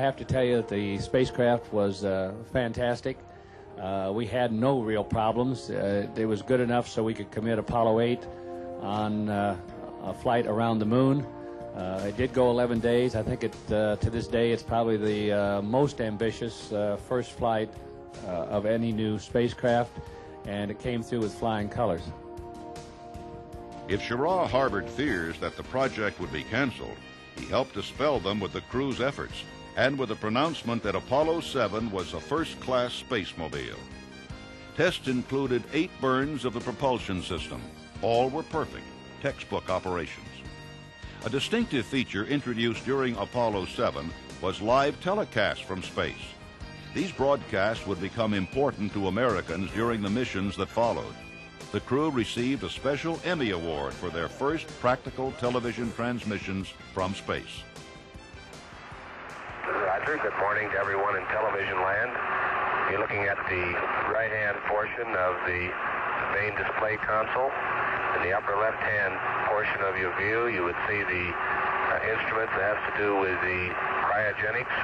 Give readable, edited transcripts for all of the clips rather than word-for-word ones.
have to tell you that the spacecraft was fantastic. We had no real problems. It was good enough so we could commit Apollo 8 on a flight around the moon. It did go 11 days. I think to this day it's probably the most ambitious first flight of any new spacecraft, and it came through with flying colors. If Schirra harbored fears that the project would be canceled, he helped dispel them with the crew's efforts and with the pronouncement that Apollo 7 was a first-class spacemobile. Tests included 8 burns of the propulsion system. All were perfect, textbook operations. A distinctive feature introduced during Apollo 7 was live telecasts from space. These broadcasts would become important to Americans during the missions that followed. The crew received a special Emmy Award for their first practical television transmissions from space. Roger, good morning to everyone in television land. You're looking at the right-hand portion of the main display console. In the upper left-hand portion of your view, you would see the instruments that have to do with the cryogenics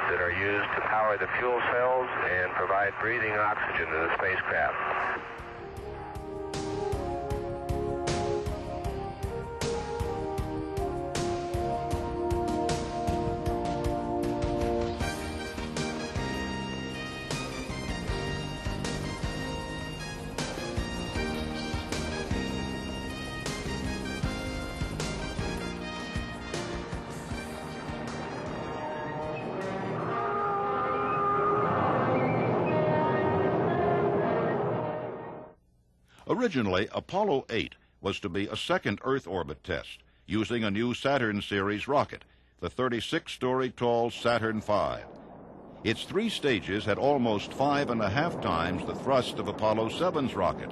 that are used to power the fuel cells and provide breathing oxygen to the spacecraft. Originally, Apollo 8 was to be a second Earth orbit test using a new Saturn series rocket, the 36-story tall Saturn V. Its 3 stages had almost 5.5 times the thrust of Apollo 7's rocket,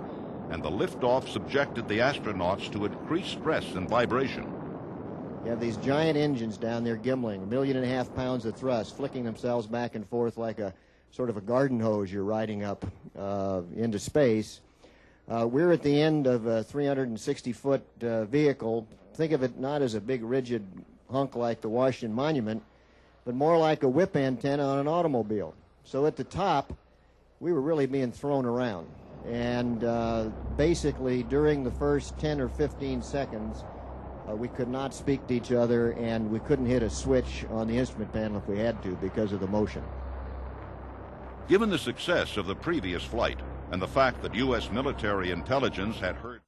and the liftoff subjected the astronauts to increased stress and vibration. You have these giant engines down there gimbling, 1.5 million pounds of thrust, flicking themselves back and forth like a sort of a garden hose you're riding up into space. We're at the end of a 360-foot vehicle. Think of it not as a big rigid hunk like the Washington Monument, but more like a whip antenna on an automobile. So at the top, we were really being thrown around. And basically, during the first 10 or 15 seconds, we could not speak to each other, and we couldn't hit a switch on the instrument panel if we had to because of the motion. Given the success of the previous flight and the fact that U.S. military intelligence had heard